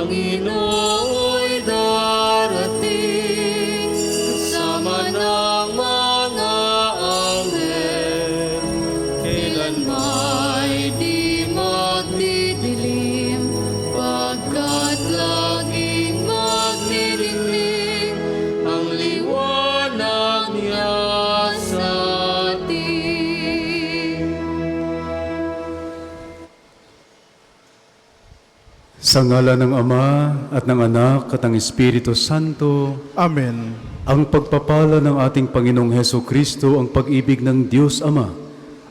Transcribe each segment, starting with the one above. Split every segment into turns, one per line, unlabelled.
Panginoo'y darating, kasama ng mga anghel, kailan may di magdidilim, pagkat laging magniringning ang liwanag niya sa atin.
Sa ngala ng Ama at ng Anak at ng Espiritu Santo,
Amen.
ang pagpapala ng ating Panginoong Heso Kristo, ang pag-ibig ng Diyos Ama,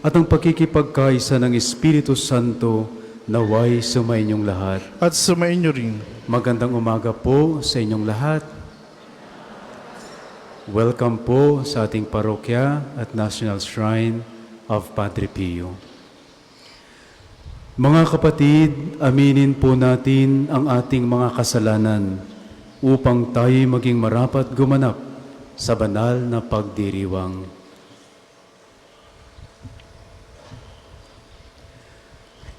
at ang pakikipagkaisa ng Espiritu Santo, naway sumainyong lahat.
At sumainyo rin.
Magandang umaga po sa inyong lahat. Welcome po sa ating parokya at National Shrine of Padre Pio. Mga kapatid, aminin po natin ang ating mga kasalanan upang tayo maging marapat gumanap sa banal na pagdiriwang.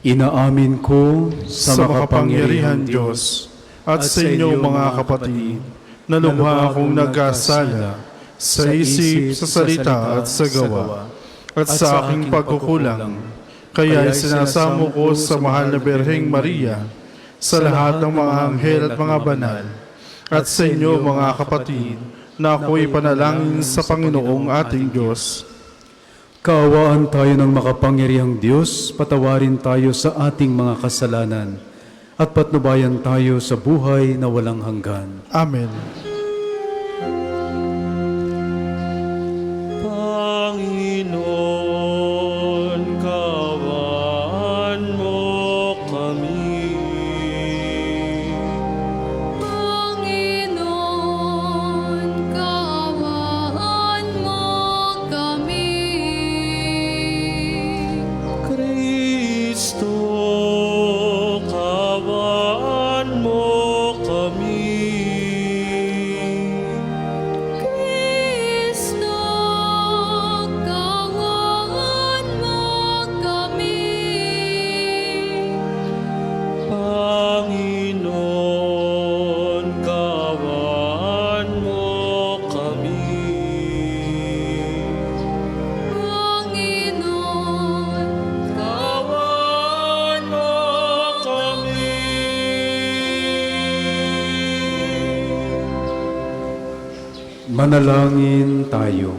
Inaamin ko
Sa makapangyarihan Diyos at sa inyo mga kapatid, na lubha akong nagkasala sa isip, sa salita at sa gawa, at sa aking pagkukulang. Kaya sinasamo ko sa mahal na Birheng Maria, sa lahat ng mga anghel at mga banal, at sa inyo mga kapatid, na ako'y panalangin sa Panginoong ating Diyos.
Kaawaan tayo ng makapangyarihang Diyos, patawarin tayo sa ating mga kasalanan, at patnubayan tayo sa buhay na walang hanggan.
Amen.
Panginoon, kaawaan mo kami. Panginoon, kaawaan mo kami. Kristo, kaawaan mo kami. Kristo, kaawaan mo kami. Panginoon, kaawaan mo kami. Panginoon, kaawaan mo kami.
Manalangin tayo.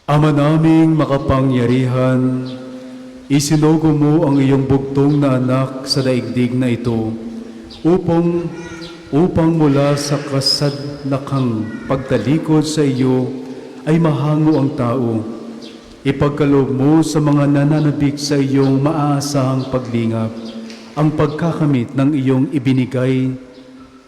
Ama naming makapangyarihan, isinugo mo ang iyong bugtong na anak sa daigdig na ito upang mula sa kasadnakang pagtalikod sa iyo ay mahango ang tao. Ipagkaloob mo sa mga nananabik sa iyong maaasahang paglingap ang pagkakamit ng iyong ibinigay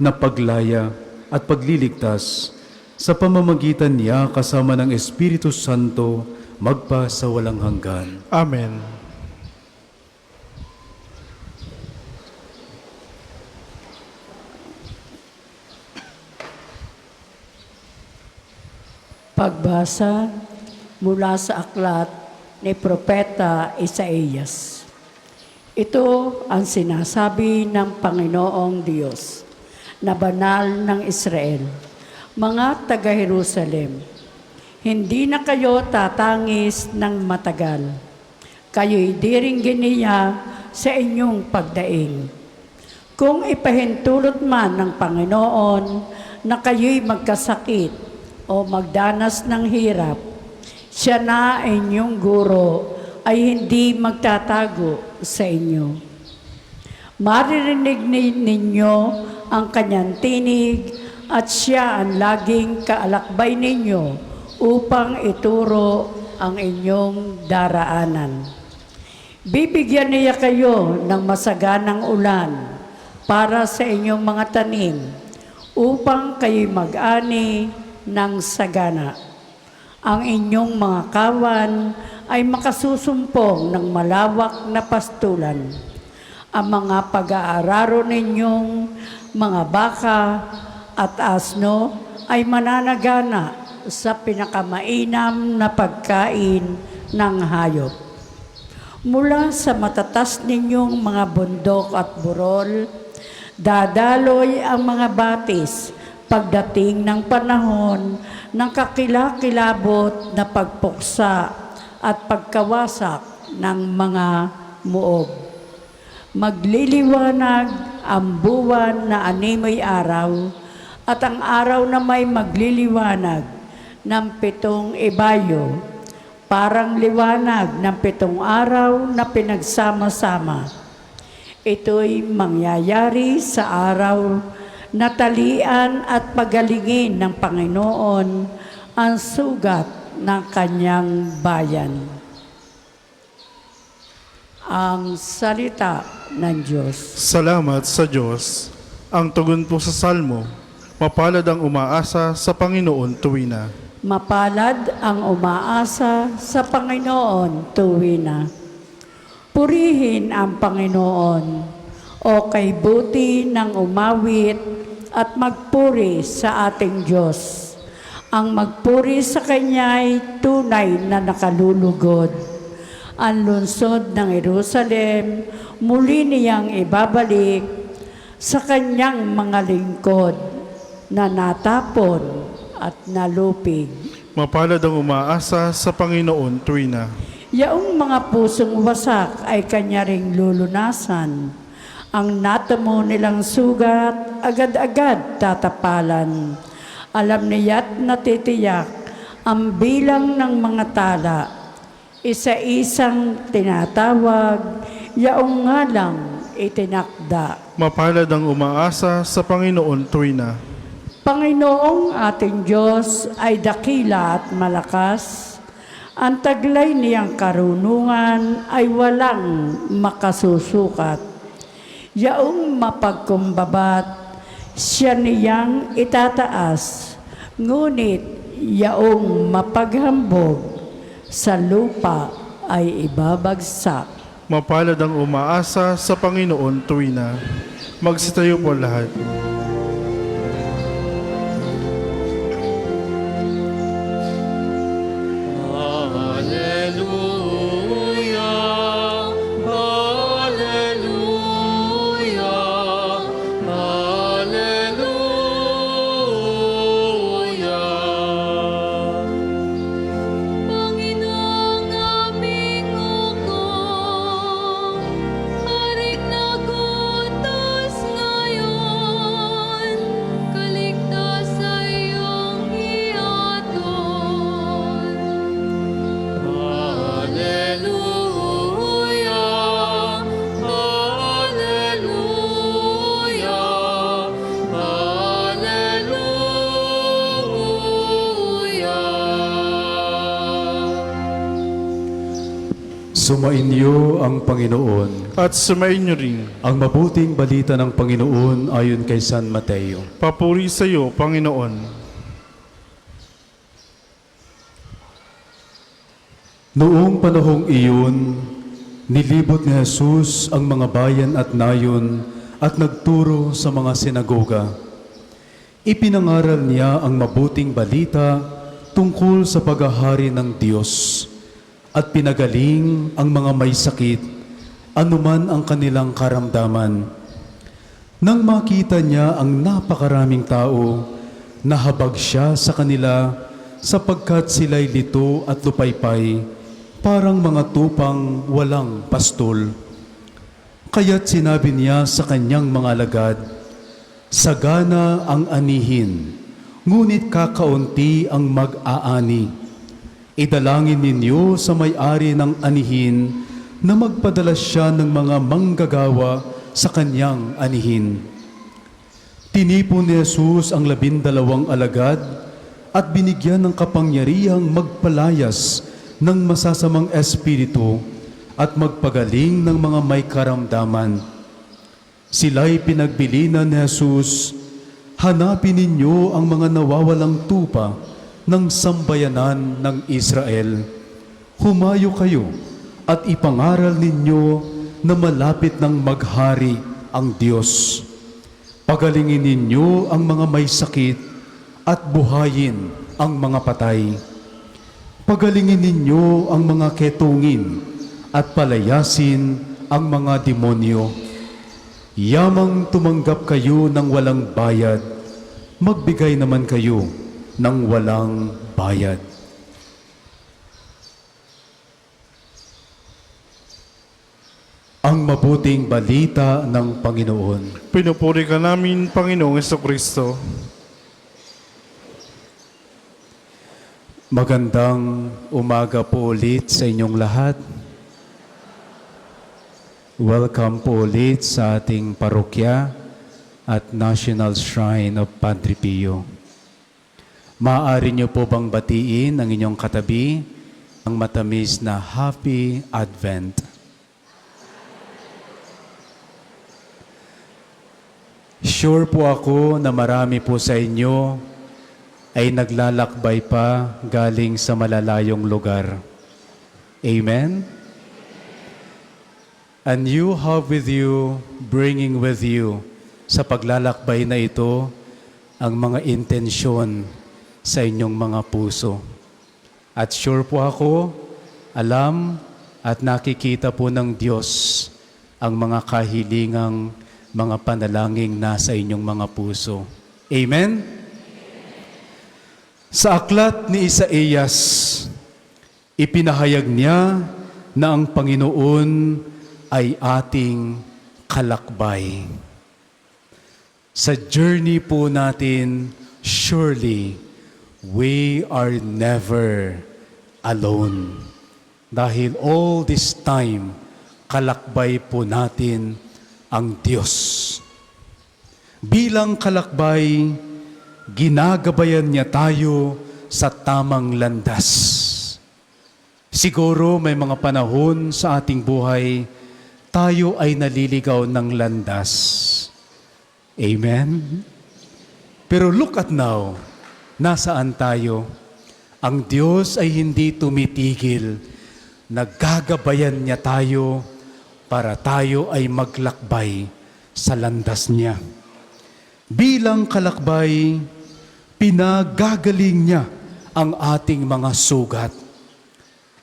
na paglaya at pagliligtas sa pamamagitan niya kasama ng Espiritu Santo magpa sa walang hanggan.
Amen.
Pagbasa mula sa aklat ni Propeta Isaías. Ito ang sinasabi ng Panginoong Diyos, na banal ng Israel. Mga taga-Jerusalem, hindi na kayo tatangis ng matagal. Kayo'y diringgin niya sa inyong pagdaing. Kung ipahintulot man ng Panginoon na kayo'y magkasakit o magdanas ng hirap, siya na inyong guro ay hindi magtatago sa inyo. Maririnig ninyo ang kanyang tinig at siya ang laging kaalakbay ninyo upang ituro ang inyong daraanan. Bibigyan niya kayo ng masaganang ulan para sa inyong mga tanim upang kayo'y mag-ani ng sagana. Ang inyong mga kawan ay makasusumpong ng malawak na pastulan. Ang mga pag-aararo ninyong mga baka at asno ay mananagana sa pinakamainam na pagkain ng hayop. Mula sa matatas ninyong mga bundok at burol, dadaloy ang mga batis pagdating ng panahon ng kakilakilabot na pagpuksa at pagkawasak ng mga muog. Magliliwanag ang buwan na animoy araw at ang araw na may magliliwanag ng 7 ibayo, parang liwanag ng 7 araw na pinagsama-sama. Ito'y mangyayari sa araw na talian at pagalingin ng Panginoon ang sugat ng kanyang bayan. Ang salita ng Diyos.
Salamat sa Diyos. Ang tugon po sa Salmo, mapalad ang umaasa sa Panginoon tuwina.
Mapalad ang umaasa sa Panginoon tuwina. Purihin ang Panginoon, o kay buti ng umawit at magpuri sa ating Diyos. Ang magpuri sa Kanya'y tunay na nakalulugod. Ang lungsod ng Jerusalem muli niyang ibabalik sa Kanyang mga lingkod na natapon at nalupig.
Mapalad ang umaasa sa Panginoon tuwina.
Yaong mga pusong wasak ay Kanya ring lulunasan. Ang natamo nilang sugat, agad-agad tatapalan. Alam niya't natitiyak ang bilang ng mga tala. Isa-isang tinatawag, yaong nga lang itinakda.
Mapalad ang umaasa sa Panginoon tuwina.
Panginoong ating Diyos ay dakila at malakas. Ang taglay niyang karunungan ay walang makasusukat. Yaong mapagkumbabat, siya niyang itataas. Ngunit yaong mapaghambog, sa lupa ay ibabagsak.
Mapalad ang umaasa sa Panginoon tuwina. Magsitayo po lahat.
Hallelujah, hallelujah, hallelujah.
Panginoong aming ugong, haring nagutos ngayon, kaligtas sa iyong hiyaton.
Hallelujah, hallelujah, hallelujah.
Sumainyo ang Panginoon.
At sumainyo rin.
Ang mabuting balita ng Panginoon ayon kay San Mateo.
Papuri sa iyo, Panginoon.
Noong panahong iyon, nilibot ni Jesus ang mga bayan at nayon at nagturo sa mga sinagoga. Ipinangaral niya ang mabuting balita tungkol sa paghahari ng Diyos at pinagaling ang mga may sakit, anuman ang kanilang karamdaman. Nang makita niya ang napakaraming tao, nahabag siya sa kanila sapagkat sila'y lito at lupaypay, parang mga tupang walang pastol. Kaya't sinabi niya sa kanyang mga alagad, sagana ang anihin, ngunit kakaunti ang mag-aani. Idalangin ninyo sa may-ari ng anihin na magpadala siya ng mga manggagawa sa kanyang anihin. Tinipon ni Jesus ang 12 alagad at binigyan ng kapangyarihang magpalayas ng masasamang espiritu at magpagaling ng mga may karamdaman. Sila'y pinagbilinan ni Jesus, hanapin ninyo ang mga nawawalang tupa ng sambayanan ng Israel. Humayo kayo at ipangaral ninyo na malapit ng maghari ang Diyos. Pagalingin ninyo ang mga may sakit at buhayin ang mga patay. Pagalingin ninyo ang mga ketungin at palayasin ang mga demonyo. Yamang tumanggap kayo ng walang bayad, magbigay naman kayo ng walang bayad. Ang mabuting balita ng Panginoon.
Pinupuri ka namin, Panginoong Jesucristo.
Magandang umaga po ulit sa inyong lahat. Welcome po ulit sa ating parokya at National Shrine of Padre Pio. Maaari niyo po bang batiin ang inyong katabi ang matamis na Happy Advent? Sure po ako na marami po sa inyo ay naglalakbay pa galing sa malalayong lugar. Amen? And you have with you, bringing with you, sa paglalakbay na ito, ang mga intensyon sa inyong mga puso. At sure po ako, alam at nakikita po ng Diyos ang mga kahilingang mga panalangin nasa inyong mga puso. Amen? Sa aklat ni Isaías, ipinahayag niya na ang Panginoon ay ating kalakbay. Sa journey po natin, surely, we are never alone. Dahil all this time, kalakbay po natin ang Diyos. Bilang kalakbay, ginagabayan niya tayo sa tamang landas. Siguro may mga panahon sa ating buhay, tayo ay naliligaw ng landas. Amen? Pero look at now, nasaan tayo? Ang Diyos ay hindi tumitigil, naggagabayan niya tayo para tayo ay maglakbay sa landas niya. Bilang kalakbay, pinagagaling niya ang ating mga sugat.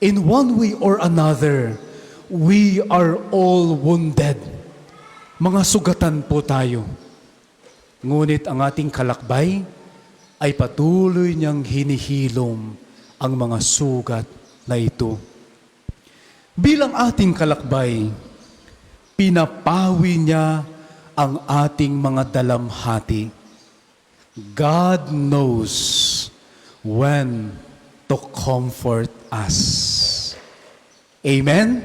In one way or another, we are all wounded. Mga sugatan po tayo. Ngunit ang ating kalakbay ay patuloy niyang hinihilom ang mga sugat na ito. Bilang ating kalakbay, pinapawi niya ang ating mga dalamhati. God knows when to comfort us. Amen?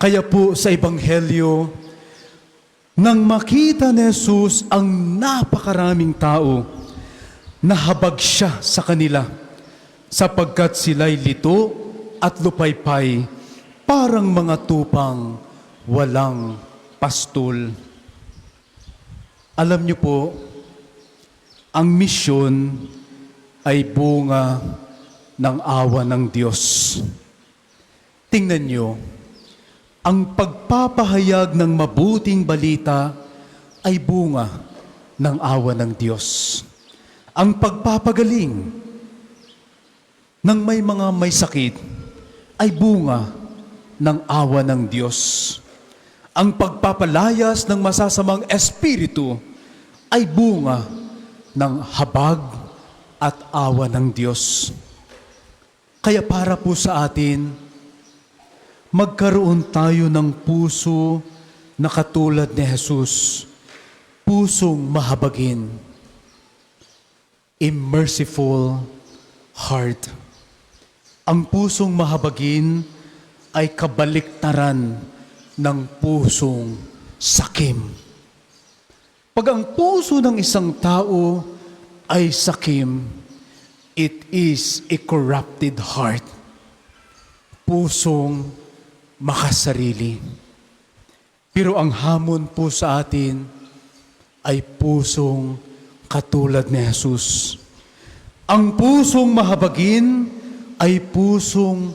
Kaya po sa Ebanghelyo, nang makita ni Jesus ang napakaraming tao, nahabag siya sa kanila sapagkat sila'y lito at lupaypay, parang mga tupang walang pastol. Alam niyo po, ang misyon ay bunga ng awa ng Diyos. Tingnan niyo, ang pagpapahayag ng mabuting balita ay bunga ng awa ng Diyos. Ang pagpapagaling ng may sakit ay bunga ng awa ng Diyos. Ang pagpapalayas ng masasamang espiritu ay bunga ng habag at awa ng Diyos. Kaya para po sa atin, magkaroon tayo ng puso na katulad ni Jesus, pusong mahabagin, a merciful heart. Ang pusong mahabagin ay kabaliktaran ng pusong sakim. Pag ang puso ng isang tao ay sakim, it is a corrupted heart. Pusong makasarili. Pero ang hamon po sa atin ay pusong katulad ni Jesus. Ang pusong mahabagin ay pusong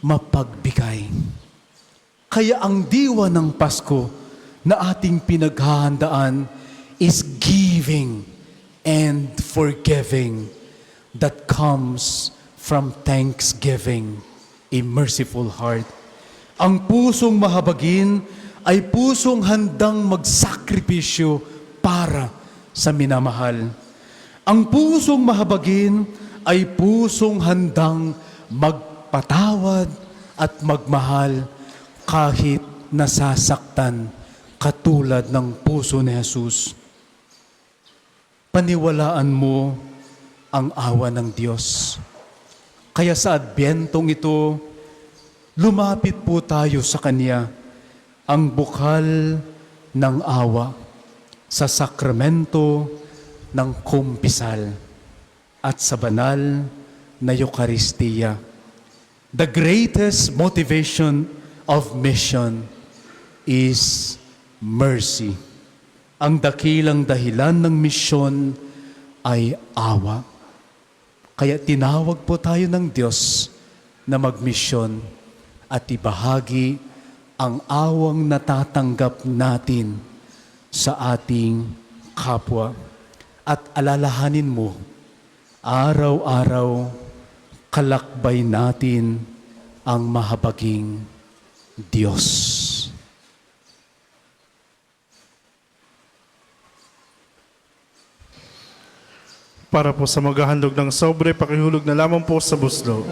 mapagbigay. Kaya ang diwa ng Pasko na ating pinaghahandaan is giving and forgiving that comes from thanksgiving a merciful heart. Ang pusong mahabagin ay pusong handang magsakripisyo para sa minamahal. Ang pusong mahabagin ay pusong handang magpatawad at magmahal kahit nasasaktan, katulad ng puso ni Jesus. Paniwalaan mo ang awa ng Diyos. Kaya sa Adbentong ito, lumapit po tayo sa Kanya, ang bukal ng awa sa sakramento ng kumpisal at sa banal na Eucharistia. The greatest motivation of mission is mercy. Ang dakilang dahilan ng misyon ay awa. Kaya tinawag po tayo ng Diyos na magmisyon at ibahagi ang awang natatanggap natin sa ating kapwa. At alalahanin mo, araw-araw kalakbay natin ang mahabaging Diyos.
Para po sa maghahandog ng sobre, pakihulog na lamang po sa buslo.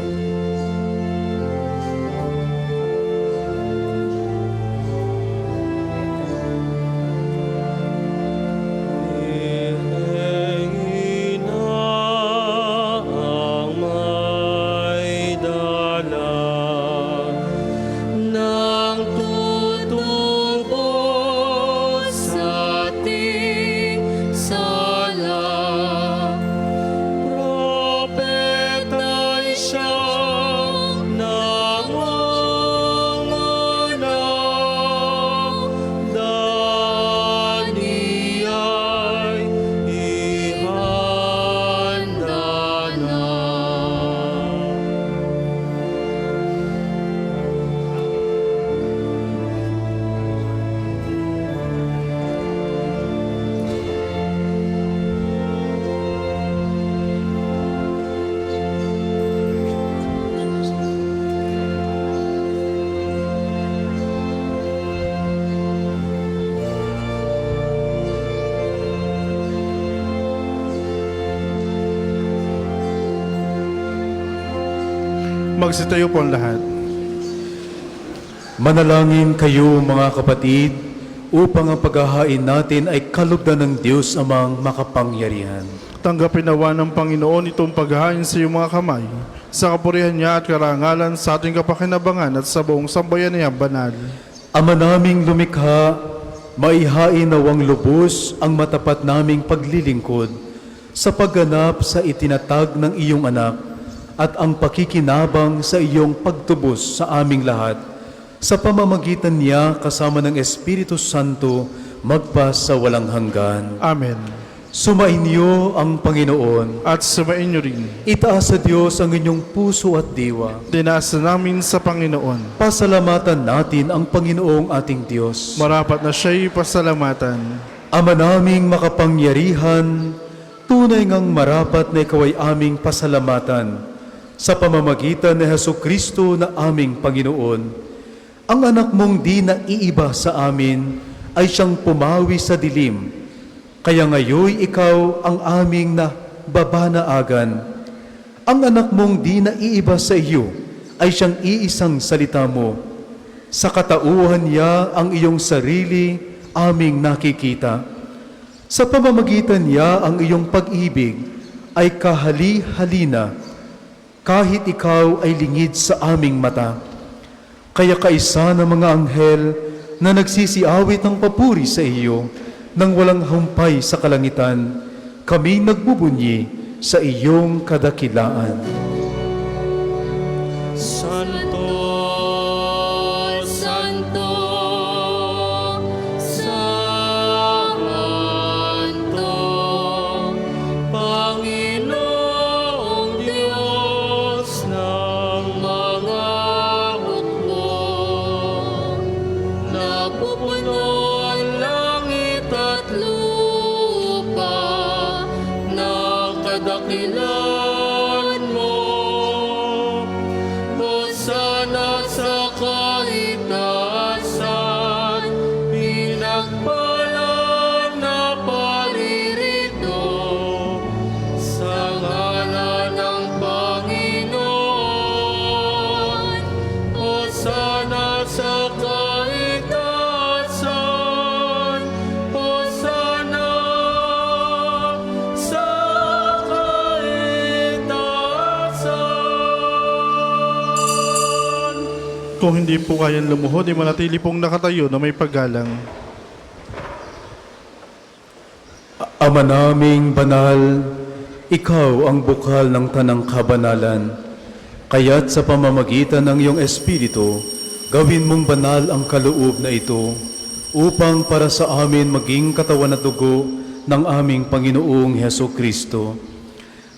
Magsitayo po ang lahat.
Manalangin kayo mga kapatid upang ang paghahain natin ay kalugdan ng Diyos amang makapangyarihan.
Tanggapin nawa ng Panginoon itong paghahain sa iyong mga kamay, sa kapurihan niya at karangalan sa ating kapakinabangan at sa buong sambayan niya banal.
Ama naming lumikha, maihain nawang lubos ang matapat naming paglilingkod sa pagganap sa itinatag ng iyong anak at ang pakikinabang sa iyong pagtubos sa aming lahat, sa pamamagitan niya kasama ng Espiritu Santo, magpa sa walang hanggan.
Amen.
Sumainyo ang Panginoon.
At sumainyo rin.
Itaas sa Diyos ang inyong puso at diwa.
Dinasa namin sa Panginoon.
Pasalamatan natin ang Panginoong ating Diyos.
Marapat na siya'y pasalamatan.
Ama naming makapangyarihan, tunay ngang marapat na ikaw ay aming pasalamatan sa pamamagitan ni Jesucristo na aming Panginoon. Ang anak mong di naiiba sa amin ay siyang pumawi sa dilim. Kaya ngayoy ikaw ang aming nababanaagan. Ang anak mong di naiiba sa iyo ay siyang iisang salita mo. Sa katauhan niya ang iyong sarili aming nakikita. Sa pamamagitan niya ang iyong pag-ibig ay kahali-halina kahit ikaw ay lingid sa aming mata. Kaya kaisa ng mga anghel na nagsisiawit ng papuri sa iyo nang walang humpay sa kalangitan, kami nagbubunyi sa iyong kadakilaan.
Santo, Santo, Santo, Panginoong Diyos ng mga hukbo, napupuno ang langit at lupa ng kadakilan mo.
Kung hindi po kayang lumuhod, manatili pong nakatayo na may paggalang.
Ama naming banal, ikaw ang bukal ng tanang kabanalan. Kaya't sa pamamagitan ng iyong Espiritu, gawin mong banal ang kaloob na ito, upang para sa amin maging katawan at dugo ng aming Panginoong Heso Kristo.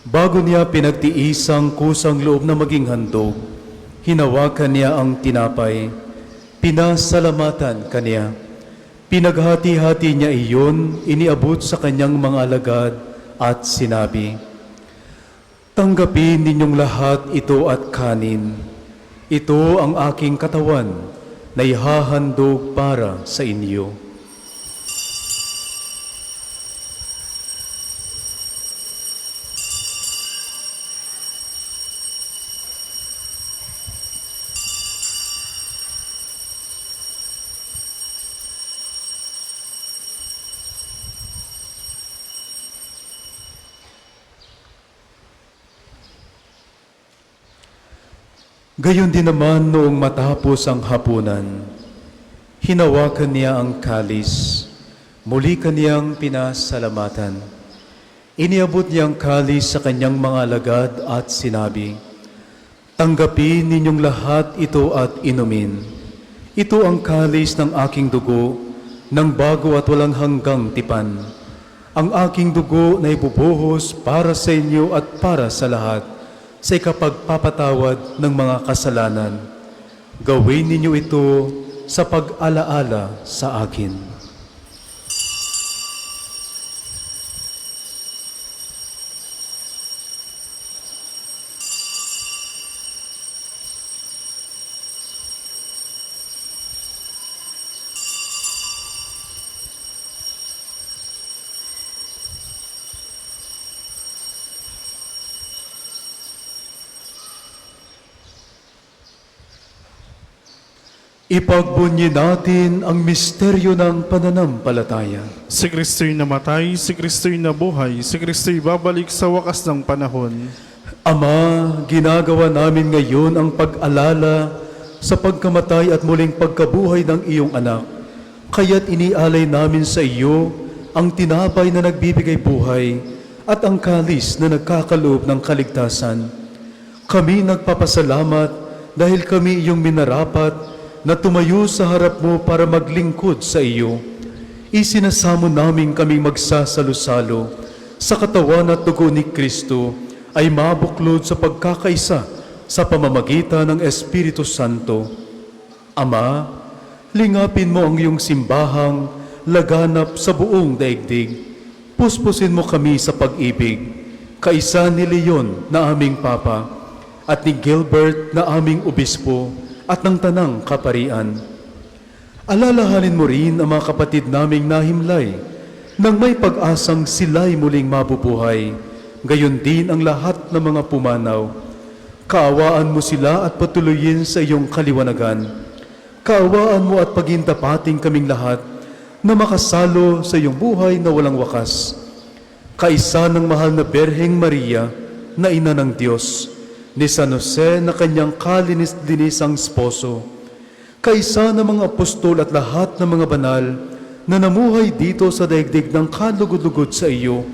Bago niya pinagtiisang kusang loob na maging handog, hinawakan niya ang tinapay, pinasalamatan kaniya. Pinaghati-hati niya iyon, iniabot sa kanyang mga alagad at sinabi, "Tanggapin ninyong lahat ito at kanin. Ito ang aking katawan na ihahandog para sa inyo." Gayon din naman noong matapos ang hapunan, hinawakan niya ang kalis, muli kaniyang pinasalamatan. Iniabot niya ang kalis sa kanyang mga alagad at sinabi, "Tanggapin ninyong lahat ito at inumin. Ito ang kalis ng aking dugo, ng bago at walang hanggang tipan. Ang aking dugo na ibubuhos para sa inyo at para sa lahat, sa ikapagpapatawad ng mga kasalanan. Gawin ninyo ito sa pag-alaala sa akin." Ipagbunyi natin ang misteryo ng pananampalataya.
Si Kristo'y namatay, si Kristo'y nabuhay, si Kristo'y babalik sa wakas ng panahon.
Ama, ginagawa namin ngayon ang pag-alala sa pagkamatay at muling pagkabuhay ng iyong anak. Kaya't inialay namin sa iyo ang tinapay na nagbibigay buhay at ang kalis na nagkakaloob ng kaligtasan. Kami nagpapasalamat dahil kami iyong minarapat na tumayo sa harap mo para maglingkod sa iyo. Isinasamo namin kaming magsasalo-salo sa katawan at dugo ni Kristo ay mabuklod sa pagkakaisa sa pamamagitan ng Espiritu Santo. Ama, lingapin mo ang iyong simbahang laganap sa buong daigdig. Puspusin mo kami sa pag-ibig, kaisa ni Leon na aming Papa at ni Gilbert na aming Obispo at ng Tanang Kaparian. Alalahanin mo rin ang mga kapatid naming nahimlay nang may pag-asang sila'y muling mabubuhay, gayon din ang lahat ng mga pumanaw. Kaawaan mo sila at patuloyin sa iyong kaliwanagan. Kaawaan mo at pagintapating kaming lahat na makasalo sa iyong buhay na walang wakas. Kaisa ng mahal na Berheng Maria na ina ng Diyos, ni San Jose na kanyang kalinis-linisang sposo, kaisa ng mga apostol at lahat ng mga banal na namuhay dito sa daigdig ng kalugod-lugod sa iyo,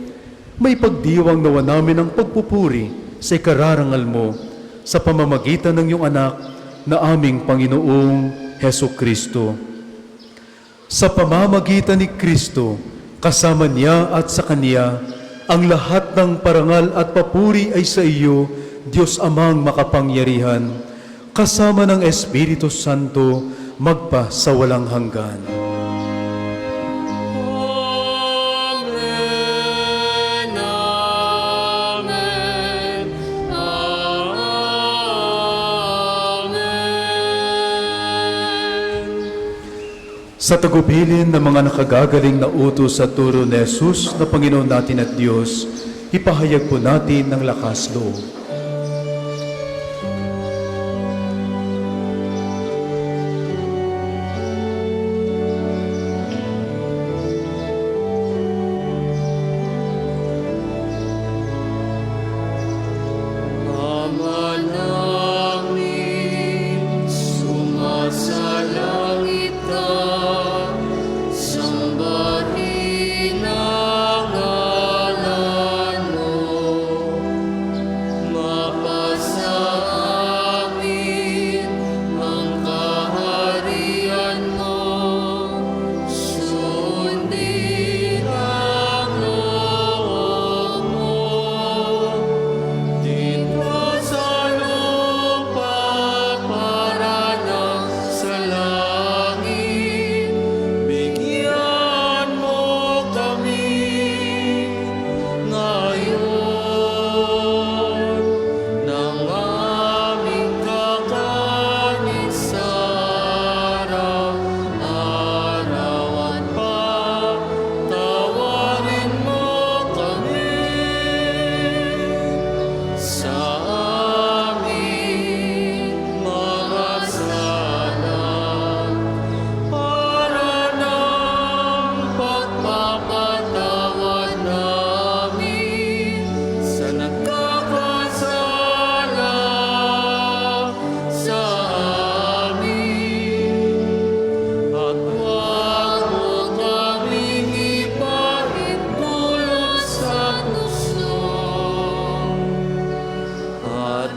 may pagdiwang nawa namin ang pagpupuri sa ikararangal mo sa pamamagitan ng iyong anak na aming Panginoong Heso Kristo. Sa pamamagitan ni Kristo, kasama niya at sa Kanya, ang lahat ng parangal at papuri ay sa iyo, Diyos Amang makapangyarihan, kasama ng Espiritu Santo, magpa sa walang hanggan.
Amen. Amen. Amen.
Sa tagubilin ng mga nakagagaling na utos sa turo ni Jesus na Panginoon natin at Diyos, ipahayag po natin ng lakas loob.
Ama namin, sumasalangit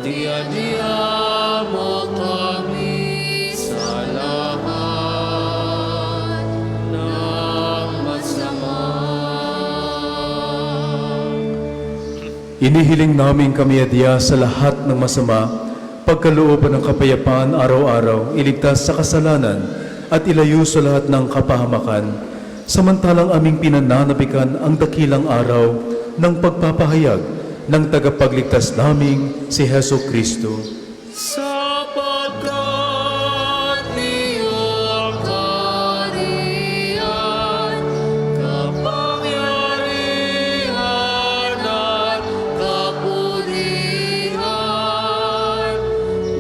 Diya-diya mo kami sa lahat ng masama.
Inihiling namin kami adya sa lahat ng masama, pagkalooban ng kapayapaan araw-araw, iligtas sa kasalanan, at ilayo sa lahat ng kapahamakan. Samantalang aming pinananabikan ang dakilang araw ng pagpapahayag ng tagapagligtas naming si Heso Kristo.
Sapagkat iyong kaharian, kapangyarihan at kapurihan,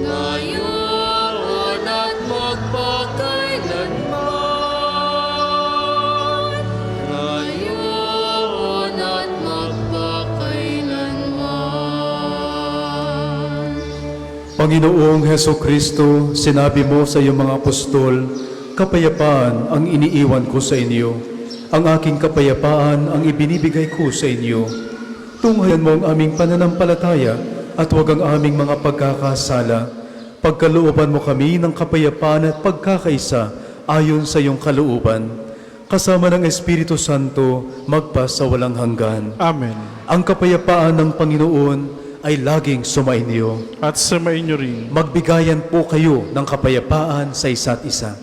ngayon at magpakailanman, ngayon at magpakailanman.
Panginoong Heso Kristo, sinabi mo sa iyong mga apostol, kapayapaan ang iniiwan ko sa inyo. Ang aking kapayapaan ang ibinibigay ko sa inyo. Tunghayan mo ang aming pananampalataya at huwag ang aming mga pagkakasala. Pagkalooban mo kami ng kapayapaan at pagkakaisa ayon sa iyong kalooban. Kasama ng Espiritu Santo, magpa sa walang hanggan.
Amen.
Ang kapayapaan ng Panginoon ay laging sumainyo.
At sumainyo rin.
Magbigayan po kayo ng kapayapaan sa isa't isa.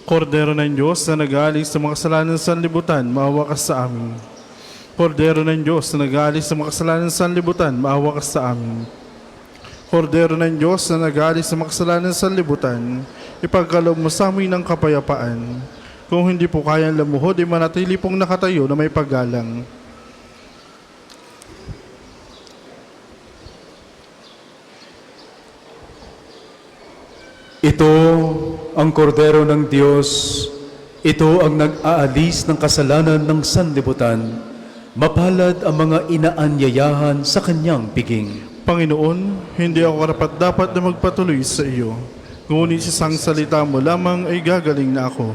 Kordero ng Diyos na nag-aalis sa mga kasalanan ng sanlibutan, maawa ka sa amin. Kordero ng Diyos na nag-aalis sa mga kasalanan ng sanlibutan, maawa ka sa amin. Kordero ng Diyos na nag-aalis sa mga kasalanan ng sanlibutan, ipagkaloob mo sa amin ng kapayapaan. Kung hindi po kayang lamuhod, manatili pong nakatayo na may paggalang.
Ito ang kordero ng Diyos. Ito ang nag-aalis ng kasalanan ng sanlibutan. Mapalad ang mga inaanyayahan sa kanyang piging.
Panginoon, hindi ako karapat-dapat na magpatuloy sa iyo. Ngunit isang salita mo lamang ay gagaling na ako.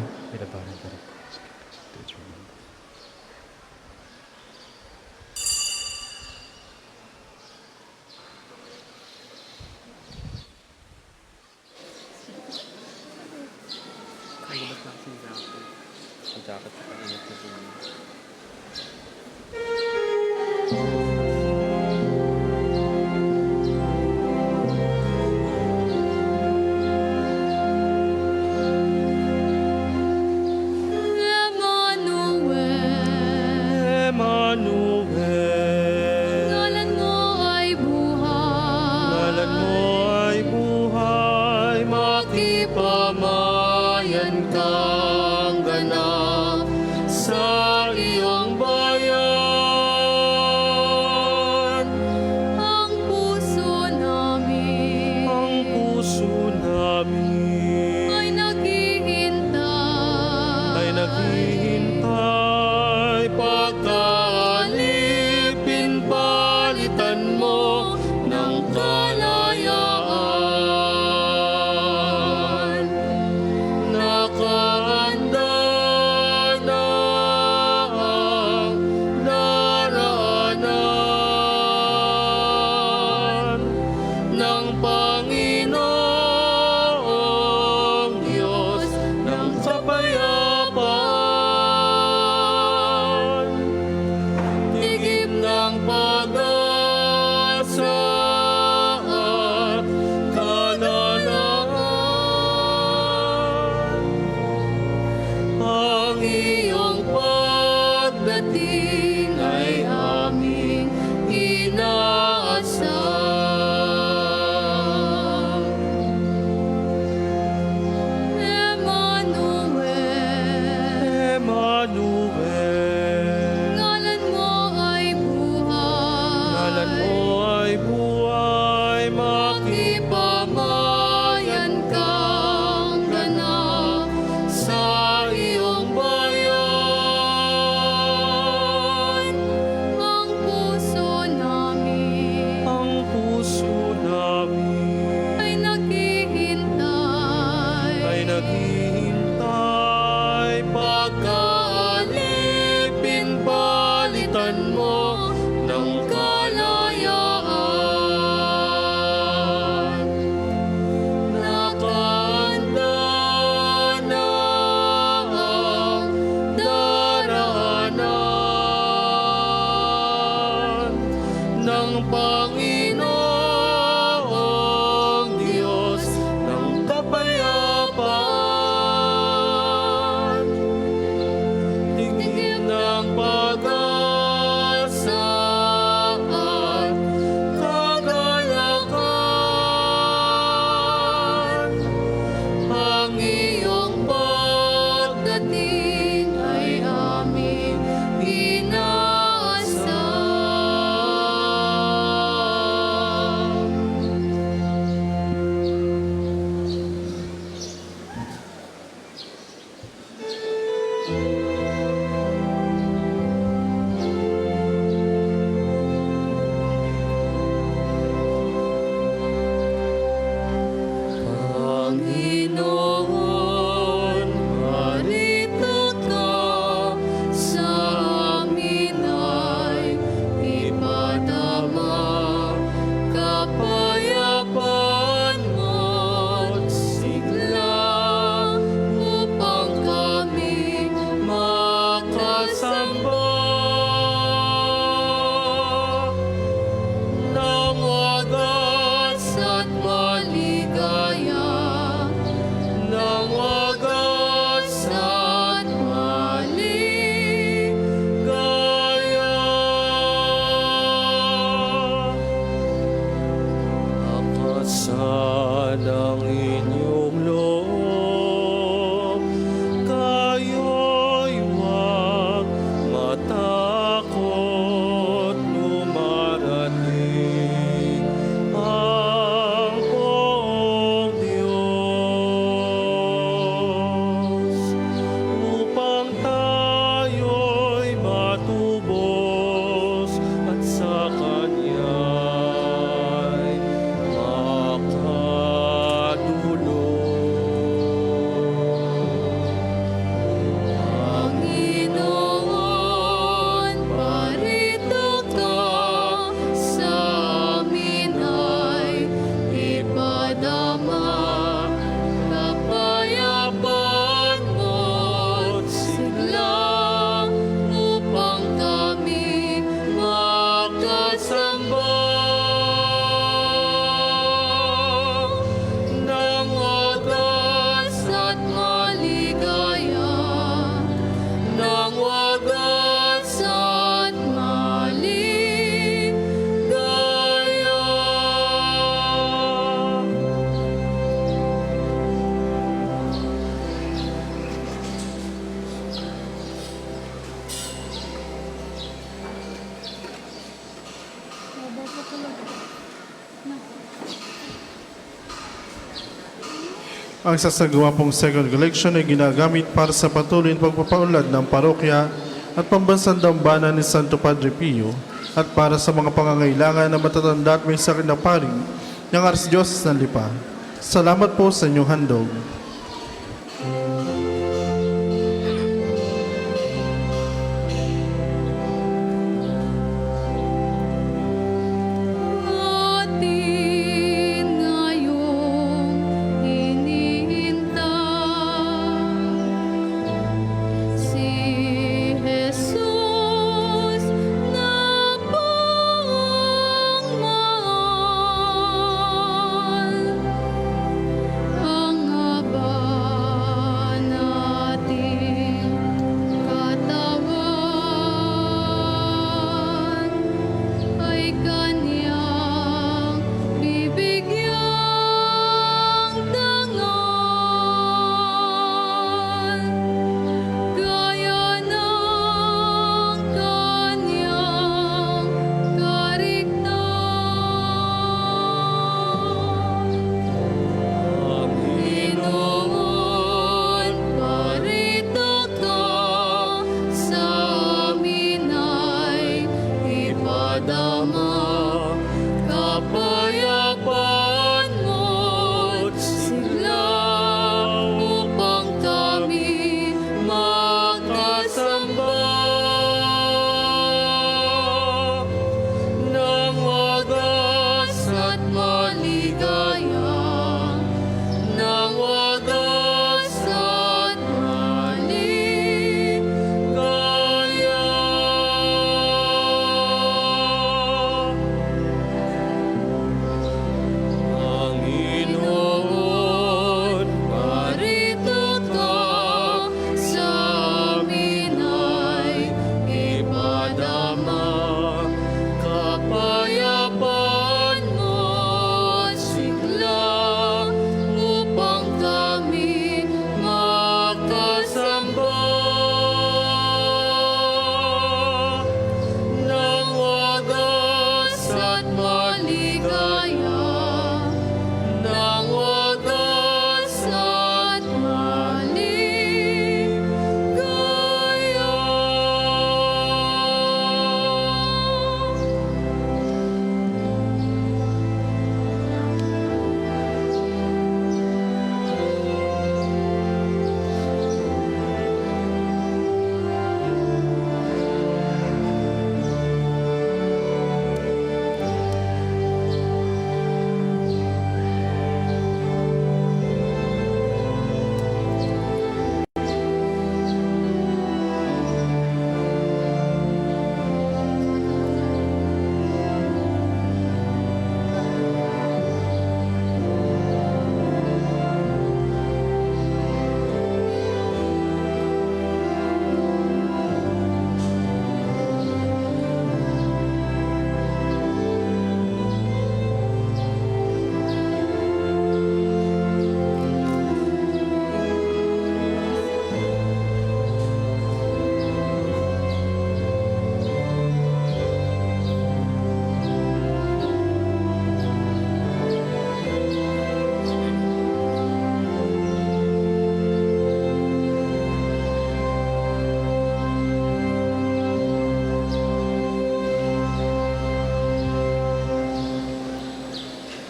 Emmanuel,
Ngalan mo ay buhay.
ngalan mo ay buhay, makipamayan kang ganap sa iyong bayan.
Ang puso namin
Ang puso namin
ay
ay naghihintay pagkalipin palitan mo ng kalayaan. Nakahanda na ang daraanan ng Panginoong Diyos ng kapayapaan. Tigib ng pag-asa at kalalaan. Ang iyong pagdating ay aming inaasam.
Emmanuel.
Emmanuel,
Ngalan mo ay buhay.
ngalan mo ay buhay,
Makipamayan kang ganap
sa iyong bayan.
ang puso namin
Ang puso namin
ay naghihintay
pagkalipin palitan mo ng kalayaan. ng Panginoong Diyos ng kapayapaan. Tingin ng pag-asa at kagalakan. Ang iyong pagdating ay aming inaasam. Panginoon, marito ka sa amin ay ipadama kapayapaan mo't sigla upang kami makasamba ng wagas at maligaya, ng wagas at maligaya. Akasan ang inyong loob, kayo'y huwag matakot, lumarating ang poong Diyos upang tayo'y matubos at sa Kanya'y makadulog. Panginoon, parito ka sa amin ay ipadama kapayapaan mo't sigla upang kami makasamba ng wagas at maligaya, ng wagas at maligaya.
Ang sasagawa pong second collection ay ginagamit para sa patuloy na pagpapaunlad ng parokya at pambansang dambana ni Santo Padre Pio at para sa mga pangangailangan na matatanda at may sakit na paring ng Archdiocese ng Lipa. Salamat po sa inyong handog.
Atin ngayong hinihintay si Jesus na buong mahal. Ang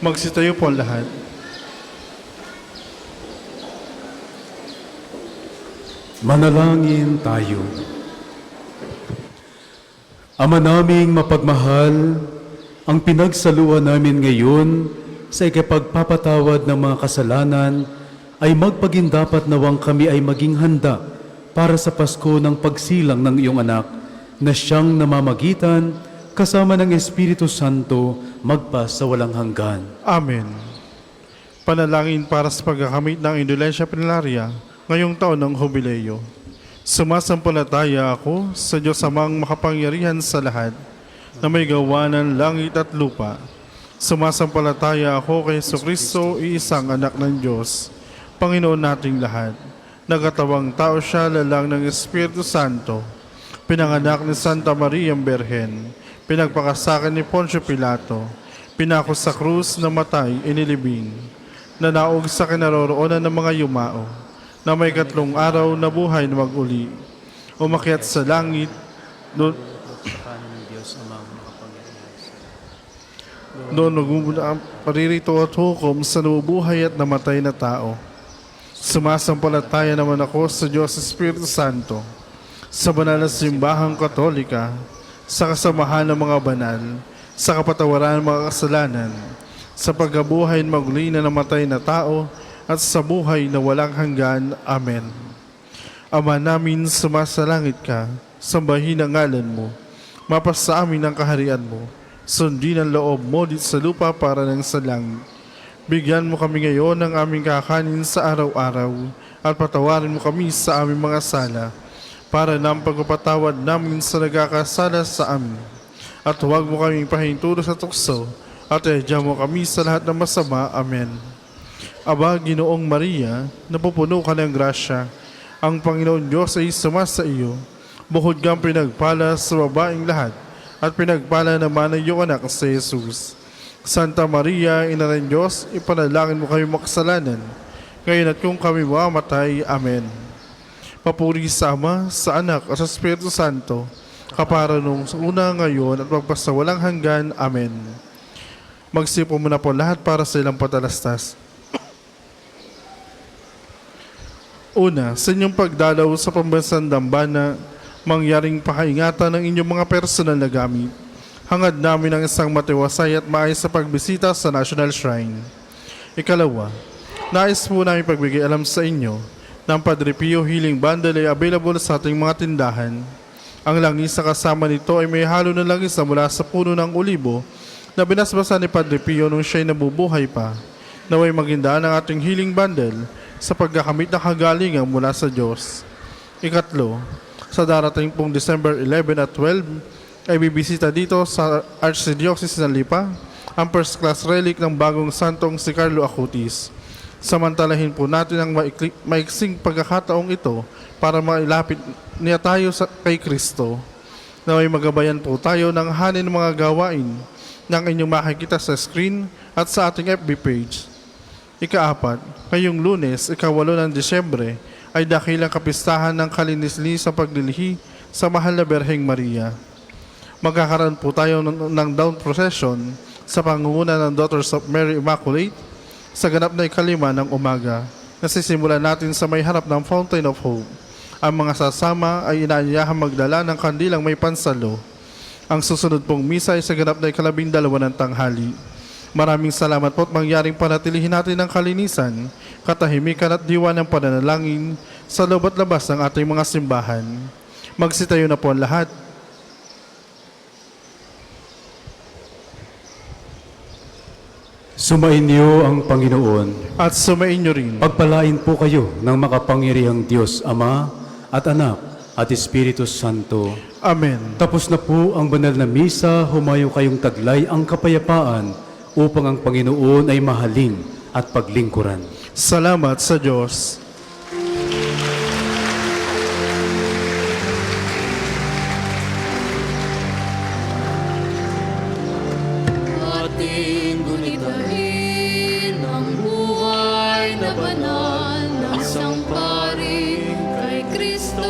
Magsitayo po ang lahat.
Manalangin tayo. Ama naming mapagmahal, ang pinagsaluan namin ngayon sa ikapagpapatawad ng mga kasalanan ay magpagindapat nawang kami ay maging handa para sa Pasko ng pagsilang ng iyong anak na siyang namamagitan kasama ng Espiritu Santo magpa sa walang hanggan.
Amen. Panalangin para sa pagkakamit ng indulensya plenaria ngayong taon ng Jubileo. Sumasampalataya ako sa Diyos amang makapangyarihan sa lahat na may gawa ng langit at lupa. Sumasampalataya ako kay Jesucristo, iisang anak ng Diyos, Panginoon nating lahat. Nagatawang tao siya, lalang ng Espiritu Santo, pinanganak ni Santa Maria Berhen, pinagpakasakan ni Poncio Pilato, pinako sa krus, namatay, inilibing, nanaog sa kinaroroonan ng mga yumao, na may 3 araw na buhay na mag-uli, umakyat sa langit, doon nagmumula ang paririto at hukom sa nabubuhay at namatay na tao. Sumasampalataya naman ako sa Diyos Espiritu Santo, sa banal na simbahang katolika, sa kasamahan ng mga banal, sa kapatawaran ng mga kasalanan, sa pagkabuhay ng maguli na namatay na tao, at sa buhay na walang hanggan. Amen. Ama namin, sumasalangit ka, sambahin ang ngalan mo, mapasa amin ang kaharian mo, sundin ang loob mo dito sa lupa para ng sa langit. Bigyan mo kami ngayon ng aming kakanin sa araw-araw, at patawarin mo kami sa aming mga sala, para ng pagpapatawad namin sa nagkakasala sa amin. At huwag mo kaming pahinturo sa tukso, at iadya mo kami sa lahat ng masama. Amen. Aba, Ginoong Maria, napupuno ka ng grasya, ang Panginoon Diyos ay sumasa iyo. Bukod kang pinagpala sa babaeng lahat, at pinagpala naman ang iyong anak sa Jesus. Santa Maria, Ina ng Diyos, ipanalangin mo kami makasalanan, ngayon at kung kami mamatay. Amen. Papuri sa Ama, sa Anak, at sa Espiritu Santo, kapara nung sa una, ngayon, at magpasawalang hanggan. Amen. Magsipo muna po lahat para sa ilang patalastas. Una, sa inyong pagdalaw sa pambansang dambana, mangyaring pakaingatan ng inyong mga personal na gamit. Hangad namin ang isang matiwasay at maayos sa pagbisita sa National Shrine. Ikalawa, nais po namin pagbigay alam sa inyo na ang Padre Pio Healing Bundle ay available sa ating mga tindahan. Ang langis sa kasama nito ay may halo ng langis na mula sa puno ng olibo na binasbasa ni Padre Pio nung siya'y nabubuhay pa. Naway magindaan ang ating Healing Bundle sa pagkakamit ng kagalingan mula sa Diyos. Ikatlo, sa darating pong December 11 at 12, ay bibisita dito sa Archdiocese ng Lipa ang first class relic ng bagong santong si Carlo Acutis. Samantalahin po natin ang maiksing pagkakataong ito para mailapit niya tayo kay Kristo. Naway magabayan po tayo ng hanin mga gawain ng inyong makikita sa screen at sa ating FB page. Ika-4, ngayong Lunes, ika-8 ng Disyembre, ay dakilang kapistahan ng kalinisli sa paglilihi sa Mahal na Berheng Maria. Magkakaroon po tayo ng dawn procession sa pangunguna ng Daughters of Mary Immaculate sa ganap na ika-5 ng umaga. Nasisimulan natin sa may harap ng Fountain of Hope. Ang mga sasama ay inaanyahang magdala ng kandilang may pansalo. Ang susunod pong misa ay sa ganap na ika-12 ng tanghali. Maraming salamat po at mangyaring panatilihin natin ang kalinisan, katahimikan at diwa ng pananalangin sa loob at labas ng ating mga simbahan. Magsitayo na po ang lahat.
Sumainyo ang Panginoon.
At sumainyo rin.
Pagpalain po kayo ng makapangyarihang Diyos Ama at Anak at Espiritu Santo.
Amen.
Tapos na po ang banal na misa, humayo kayong taglay ang kapayapaan upang ang Panginoon ay mahalin at paglingkuran.
Salamat sa Diyos.
Ating gunitain ang buhay na banal ng isang pari kay Kristo,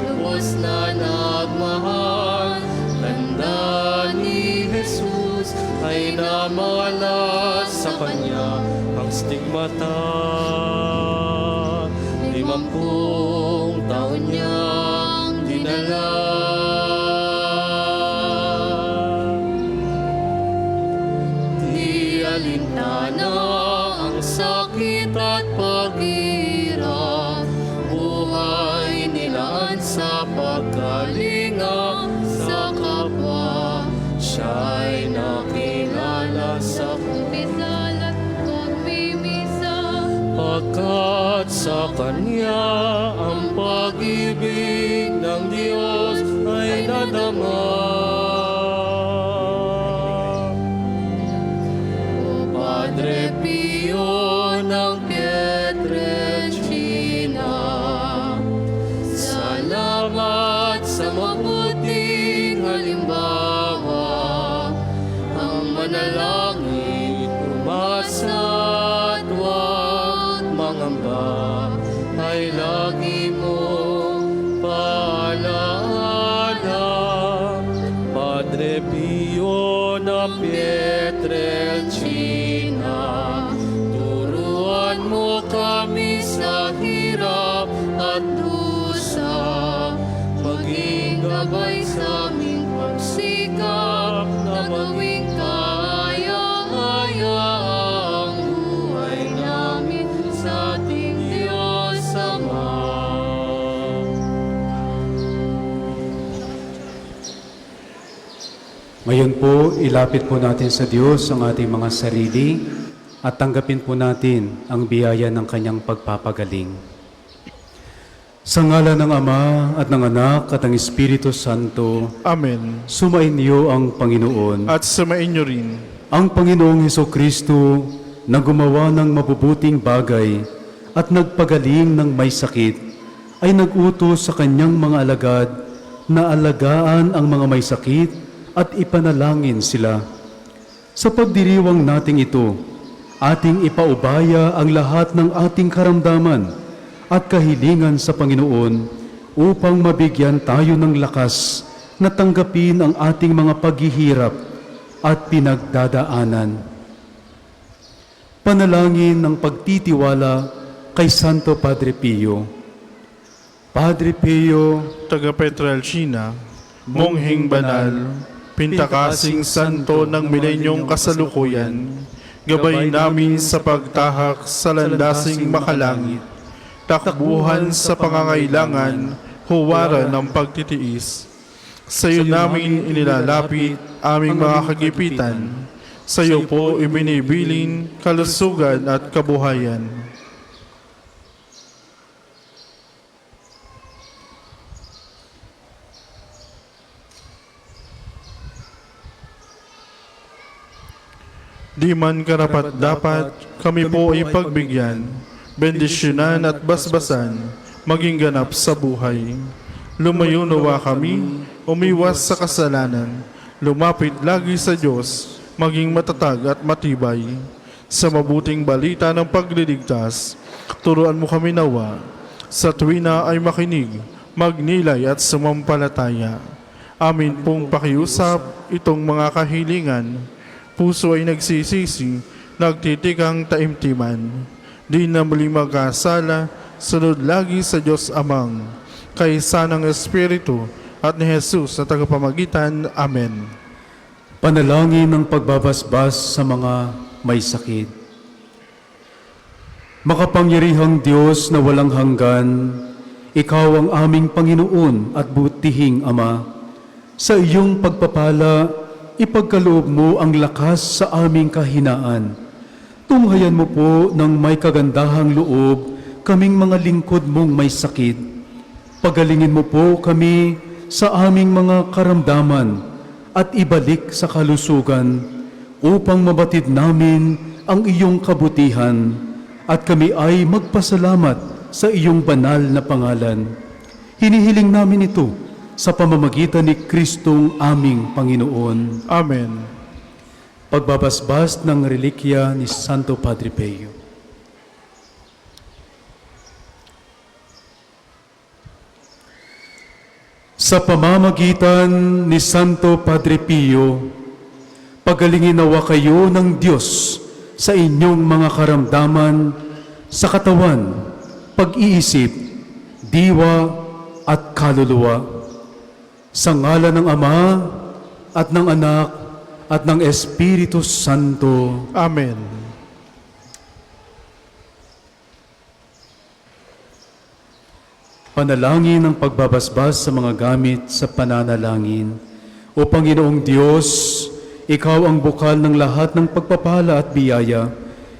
lubos na nagmahal. Tanda ni Jesus ay namalas
sa kanya ang stigmata. 50 taon niyang dinala. Di alintana ang sakit at paghirap, buhay nilaan sa pagkalinga sa kapwa. Siya'y nakilala sa
Kumpisal at pagmimisa,
pagkat sa Kanya ang pag-ibig ng Diyos ay nadama.
O
Padre Pio ng Pietrelcina, salamat sa mabuting halimbawa. Ang manalangin, umasa at huwag mangamba ay lagi mong paalaala. Padre Pio na Pietrelcina, turuan mo kami sa hirap at dusa, maging gabay sa aming pagsikap na gawing kaya-kaya ang buhay namin sa ating Diyos Ama.
Ngayon po, ilapit po natin sa Diyos ang ating mga sarili at tanggapin po natin ang biyaya ng Kanyang pagpapagaling. Sa ngalan ng Ama at ng Anak at ng Espiritu Santo,
Amen.
sumainyo ang Panginoon.
At sumainyo rin.
Ang Panginoong Hesukristo na gumawa ng mabubuting bagay at nagpagaling ng may sakit, ay nag-utos sa Kanyang mga alagad na alagaan ang mga may sakit at ipanalangin sila. Sa pagdiriwang nating ito, ating ipaubaya ang lahat ng ating karamdaman at kahilingan sa Panginoon upang mabigyan tayo ng lakas na tanggapin ang ating mga paghihirap at pinagdadaanan. Panalangin ng pagtitiwala kay Santo Padre Pio. Padre Pio,
Taga Pietrelcina, mongheng banal, pintakasing santo ng milenyong kasalukuyan, gabay namin sa pagtahak sa landasing makalangit, takbuhan sa pangangailangan, huwaran ng pagtitiis. Sa iyo namin inilalapit aming mga kagipitan, sa iyo po ibinibilin kalusugan at kabuhayan. Di man karapat-dapat, kami po ay pagbigyan, bendisyonan at basbasan, maging ganap sa buhay. Lumayo nawa kami, umiwas sa kasalanan, lumapit lagi sa Diyos, maging matatag at matibay. Sa mabuting balita ng pagliligtas, turuan mo kami nawa, sa tuwina ay makinig, magnilay at sumampalataya. Amin pong pakiusap itong mga kahilingan, puso ay nagsisisi, nagtitikang taimtiman. Di na muli magkasala, sunod lagi sa Diyos Amang, kaysa ng Espiritu at ni Jesus na tagapamagitan. Amen.
panalangin ng pagbabasbas sa mga may sakit. Makapangyarihang Diyos na walang hanggan, Ikaw ang aming Panginoon at butihing Ama. Sa iyong pagpapala, ipagkaloob mo ang lakas sa aming kahinaan. Tunghayan mo po ng may kagandahang loob kaming mga lingkod mong may sakit. Pagalingin mo po kami sa aming mga karamdaman at ibalik sa kalusugan upang mabatid namin ang iyong kabutihan at kami ay magpasalamat sa iyong banal na pangalan. Hinihiling namin ito sa pamamagitan ni Kristong aming Panginoon.
Amen.
Pagbabasbas ng relikya ni Santo Padre Pio. Sa pamamagitan ni Santo Padre Pio, pagalingin nawa kayo ng Diyos sa inyong mga karamdaman, sa katawan, pag-iisip, diwa at kaluluwa. Sa ngalan ng Ama at ng Anak at ng Espiritu Santo.
Amen.
Panalangin ng pagbabasbas sa mga gamit sa pananalangin. O Panginoong Diyos, Ikaw ang bukal ng lahat ng pagpapala at biyaya.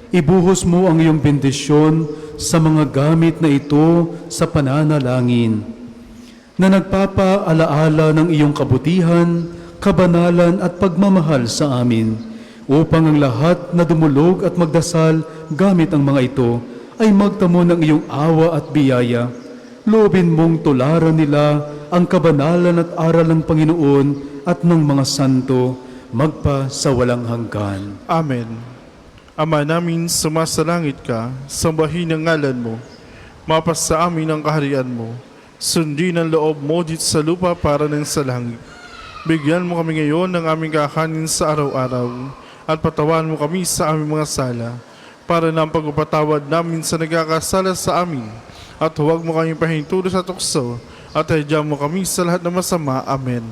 Ibuhos mo ang iyong bendisyon sa mga gamit na ito sa pananalangin, na nagpapaalaala ng iyong kabutihan, kabanalan at pagmamahal sa amin, upang ang lahat na dumulog at magdasal gamit ang mga ito ay magtamo ng iyong awa at biyaya. Loobin mong tularan nila ang kabanalan at aral ng Panginoon at ng mga santo, magpa sa walang hanggan.
Amen. Ama namin, sumasalangit ka, sambahin ang ngalan mo. Mapas sa amin ang kaharian mo. Sundin ang loob mo dito sa lupa para ng sa langit. Bigyan mo kami ngayon ng aming kakanin sa araw-araw at patawan mo kami sa aming mga sala para na ang pagpapatawad namin sa nagkakasala sa amin. At huwag mo kami pahintulot sa tukso at hadyan mo kami sa lahat ng masama. Amen.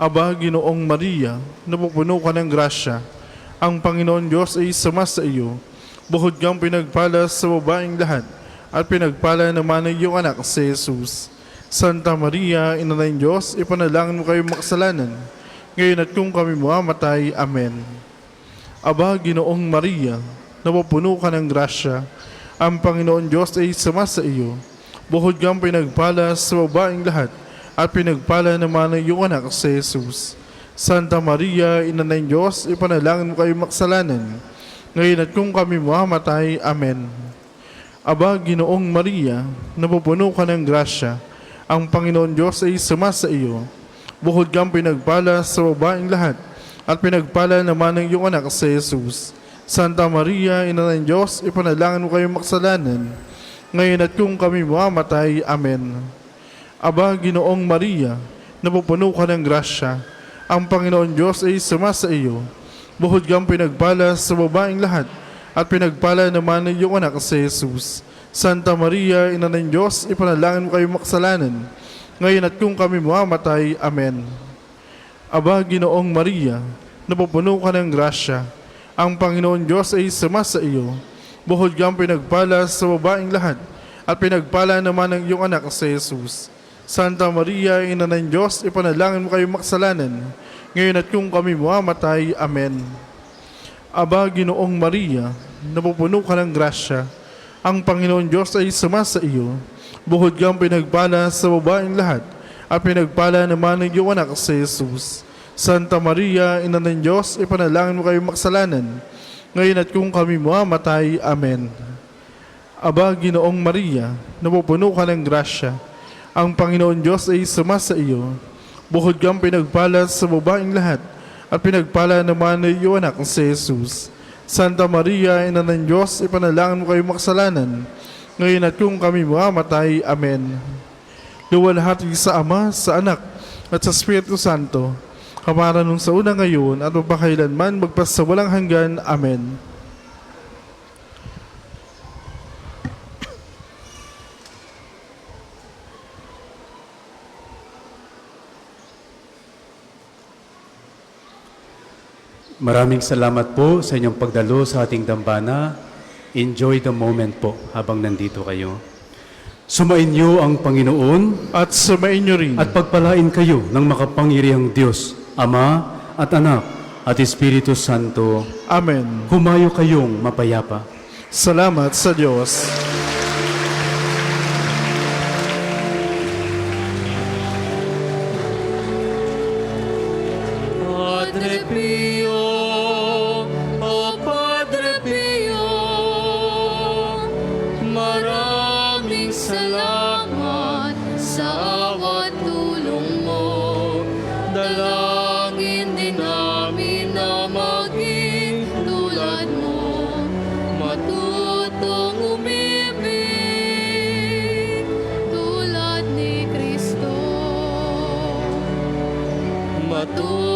Aba, Ginoong Maria, napupuno ka ng grasya. Ang Panginoon Diyos ay sumasa iyo. Buhod kang pinagpala sa babaeng lahat at pinagpala naman ng iyong anak si Jesus. Santa Maria, Ina ng Diyos, ipanalangin mo kayo makasalanan, ngayon at kung kami mamatay. Amen. Aba, Ginoong Maria, napupuno ka ng grasya. Ang Panginoon Diyos ay sumasa iyo. Buhod kang pinagpala sa babaeng lahat at pinagpala naman ng iyong anak si Jesus. Santa Maria, Ina ng Diyos, ipanalangin mo kayo makasalanan, ngayon at kung kami mamatay. Amen. Aba, Ginoong Maria, napupuno ka ng grasya. Ang Panginoon Diyos ay sumasa iyo. Buhod kang pinagpala sa babaeng lahat at pinagpala naman ng iyong anak si Jesus. Santa Maria, Ina ng Diyos, ipanalangin mo kayo makasalanan, ngayon at kung kami mamatay. Amen. Aba, Ginoong Maria, napupuno ka ng grasya. Ang Panginoon Diyos ay sumasa iyo. Buhod kang pinagpala sa babaeng lahat at pinagpala naman ng iyong anak si Jesus. Santa Maria, Ina ng Diyos, ipanalangin mo kayo makasalanan, ngayon at kung kami mamatay. Amen. Aba, Ginoong Maria, napupuno ka ng grasya. Ang Panginoon Diyos ay sumasa iyo. Buhod kang pinagpala sa babaeng lahat at pinagpala naman ng iyong anak si Jesus. Santa Maria, Ina ng Diyos, ipanalangin mo kayo makasalanan, ngayon at kung kami mamatay. Amen. Aba, Ginoong Maria, napupuno ka ng grasya. Ang Panginoon Diyos ay sumasa iyo. Buhod kang pinagpala sa babaeng lahat at pinagpala naman ng iyong anak si Jesus. Santa Maria, Ina ng Diyos, ipanalangin mo kayo makasalanan, ngayon at kung kami mamatay. Amen. Aba, Ginoong Maria, napupuno ka ng grasya. Ang Panginoon Diyos ay sumasa iyo. Buhod kang pinagpala sa babaeng lahat at pinagpala naman ng iyong anak si Jesus. Santa Maria, Ina ng Diyos, ipanalangin mo kayo makasalanan, ngayon at kung kami mamatay. Amen. Luwalhati sa Ama, sa Anak, at sa Espiritu Santo, kamara nung sa una ngayon at magpakailanman magpasawalang hanggan. Amen.
Maraming salamat po sa inyong pagdalo sa ating dambana. Enjoy the moment po habang nandito kayo. Sumainyo ang Panginoon
At sumainyo rin.
at pagpalain kayo ng makapangyarihang Diyos, Ama at Anak at Espiritu Santo.
Amen.
Humayo kayong mapayapa.
Salamat sa Diyos.
Padre Pio, o Padre Pio, maraming salamat sa awat tulong mo. Dalangin din namin na maging tulad mo, matutong umibig tulad ni Kristo. Matutong